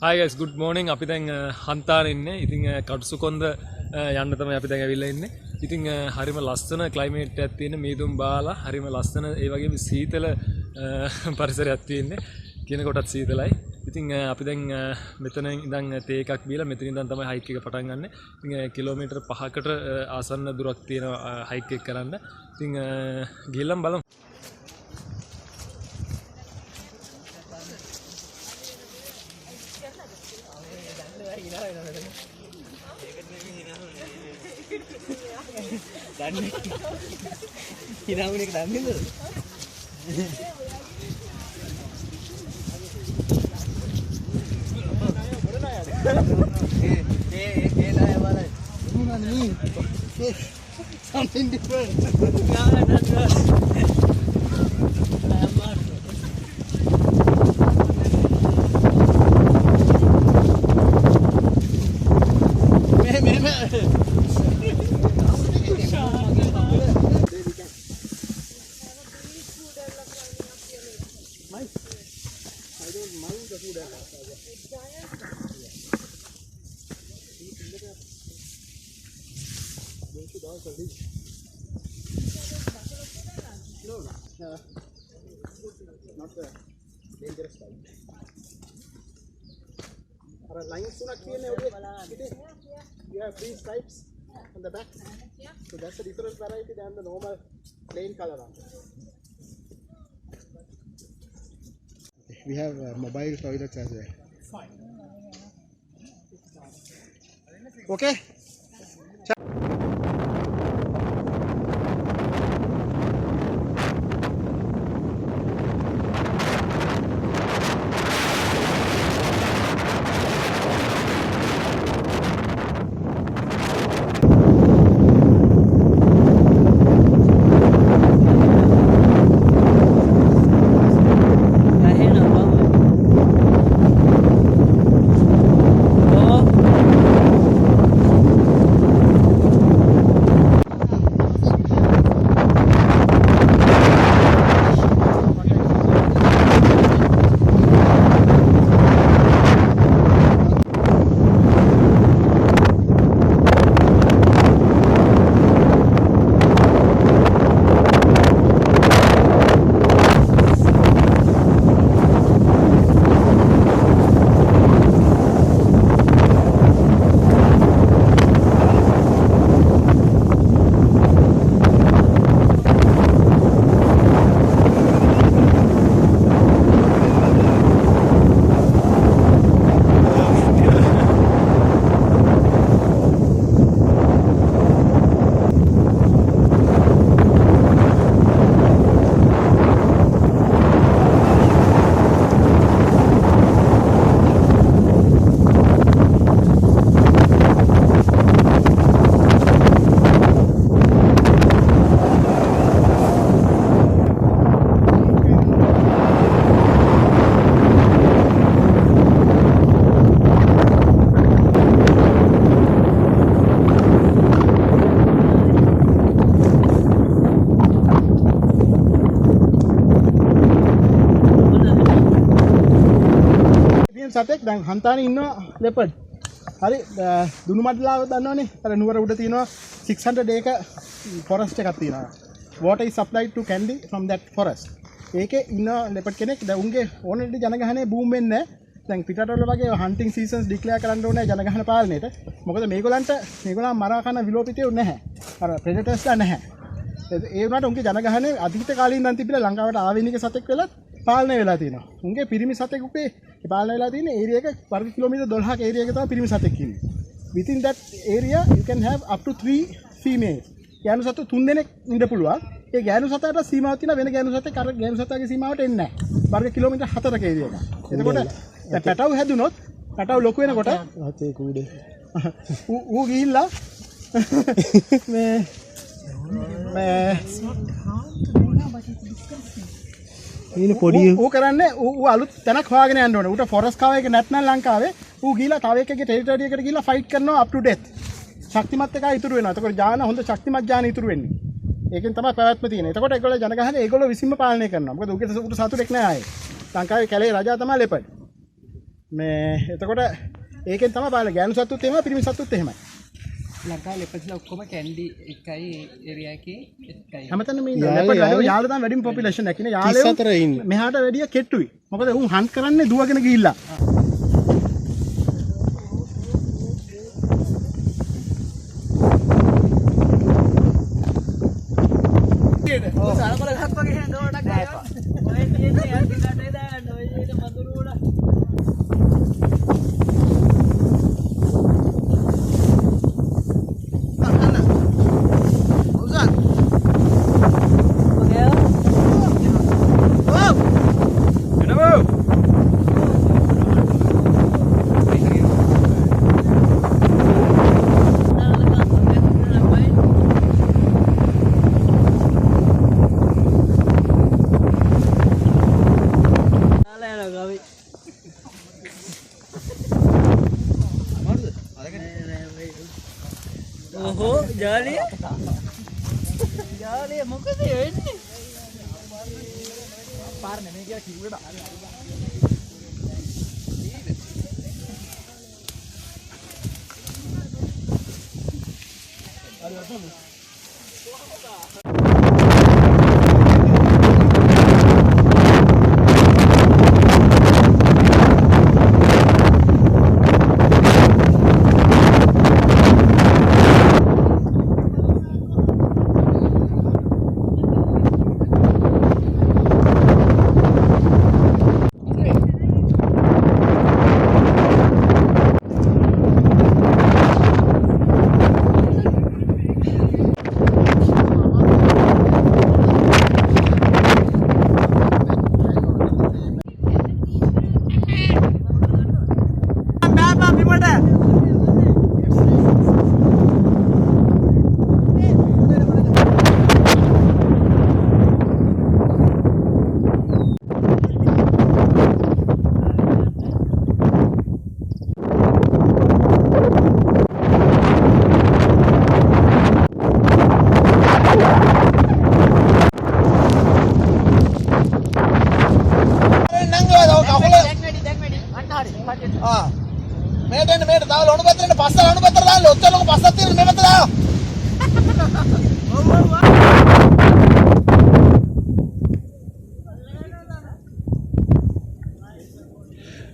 Hi guys, good morning. අපි දැන් හන්තානේ ඉන්නේ. ඉතින් කටුසු කොන්ද යන්න තමයි අපි දැන් ඇවිල්ලා ඉන්නේ. ඉතින් හරිම ලස්සන ක්ලයිමේට් එකක් තියෙන මේදුම් බාලා හරිම ලස්සන ඒ වගේම සීතල පරිසරයක් තියෙන්නේ. කියන කොටත් සීතලයි. ඉතින් අපි දැන් මෙතන ඉඳන් තේ එකක් බීලා මෙතන ඉඳන් තමයි හයික් එක පටන් ගන්න. ඉතින් කිලෝමීටර් 5කට ආසන්න දුරක් තියෙන හයික් එක කරන්න. ඉතින් ගිහලා බලමු. හිනාවුනේ දන්නේ නේද? Something different. Not the dangerous type. Are lines tunak tiyenne ode you have three stripes on the back, so that's a different variety than the normal plain color one. We have mobile toilets as well. Fine. Okay. සතෙක් දැන් හන්තානේ ඉන්නවා leopard. හරි දුනු මඩලාව දන්නවනේ. අර නුවර උඩ තියෙනවා 600 acre forest එකක් තියෙනවා. Water is supplied to Kandy from that forest. ඒකේ ඉන්න leopard කෙනෙක් දැන් උන්ගේ ඕනෙට ජනගහනේ boom වෙන්නේ නැහැ. දැන් පිටරටවල වගේ hunting seasons declare කරන්න ඕනේ ජනගහන පාලනයට. මොකද මේගොල්ලන් මරා කන විලෝපිතයෝ නැහැ. අර predators ලා නැහැ. ඒ වුණාට උන්ගේ ජනගහනේ අතීත කාලේ ඉඳන් තිබිලා ලංකාවට ආවෙනික සතෙක් වෙලත් පාලනය වෙලා තියෙනවා. උන්ගේ පිරිමි සතෙකුගේ පාලනය වෙලා තියෙන ඒරියා එක වර්ග කිලෝමීටර් 12ක ඒරියා එක තමයි පිරිමි සතෙක් ඉන්නේ. Within that area you can have up to 3 females. ගෑනු සතු 3 දෙනෙක් ඉන්න පුළුවන්. ඒ ගෑනු සතාට සීමාවක් තියෙනවා. වෙන ගෑනු සතෙක් අර ගෑනු සතාගේ සීමාවට එන්නේ නැහැ. වර්ග කිලෝමීටර් 4ක ඒරියා එක. එතකොට දැන් පැටව හැදුනොත් පැටව ලොකු වෙනකොට අතේ කූඩේ ඌ ගිහිල්ලා මේ ඊන පොඩි ඌ කරන්නේ ඌ අලුත් තැනක් හොයාගෙන යන්න ඕනේ. ඌට ෆොරස්ට් කවර් එක නැත්නම් ලංකාවේ ඌ ගිහිල්ලා තව එකකේ ටෙරිටරි එකට ගිහිල්ලා ෆයිට් කරනවා up to death. ශක්තිමත් එකයි ඉතුරු වෙනවා. එතකොට ජාන හොඳ ශක්තිමත් ජාන ඉතුරු වෙන්නේ. ඒකෙන් තමයි පැවැත්ම තියෙන්නේ. එතකොට ඒගොල්ලෝ ජනගහනේ ඒගොල්ලෝ විසින්ම පාලනය කරනවා. මොකද ඌගේ සතුටෙක් නෑ ආයේ. ලංකාවේ කැලේ රජා තමයි ලෙපඩ්. මේ එතකොට ඒකෙන් තමයි බලන්න ගෑනු සතුත් එහෙමයි පිරිමි සතුත් එහෙමයි. ලංකාවේ ලෙපර්ඩ්ස්ලා ඔක්කොම කැන්ඩි එකයි ඒරියා එකේ එකයි. හැමතැනම මේ ලෙපර්ඩ් යාළුවෝ තමයි වැඩිම පොපියුලේෂන් එකක් ඉන්නේ. යාළුවෝ මෙහාට වැඩිය කෙට්ටුයි. මොකද උන් හන්ට් කරන්නේ දුවගෙන ගිහිල්ලා. Oho, jali ya? Jali ya, mau ke sini? Parne, ini dia kiri dah.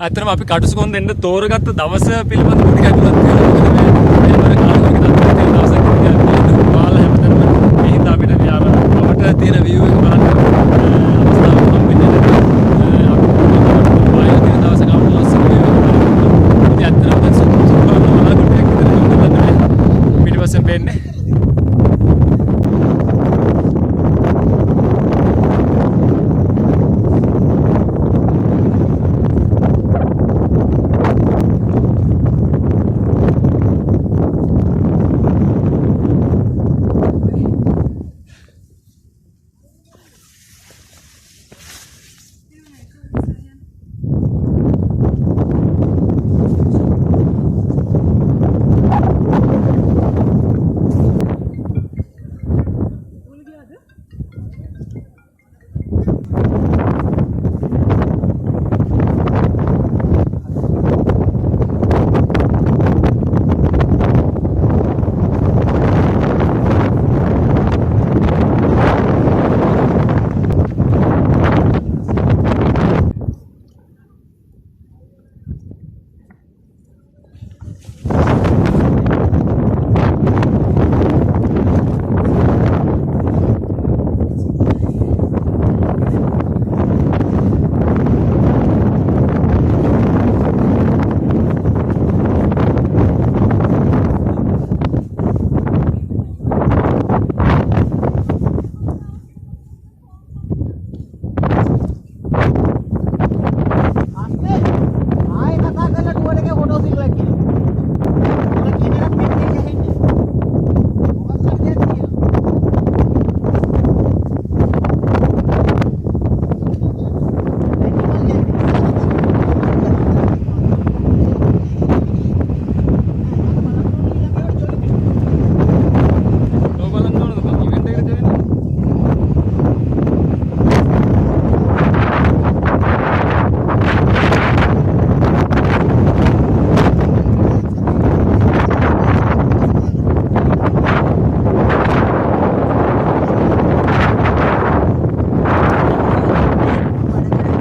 ඇත්තටම අපි කටුසු කොන්ද එන්න තෝරගත්ත දවස පිළිබඳව ටිකක්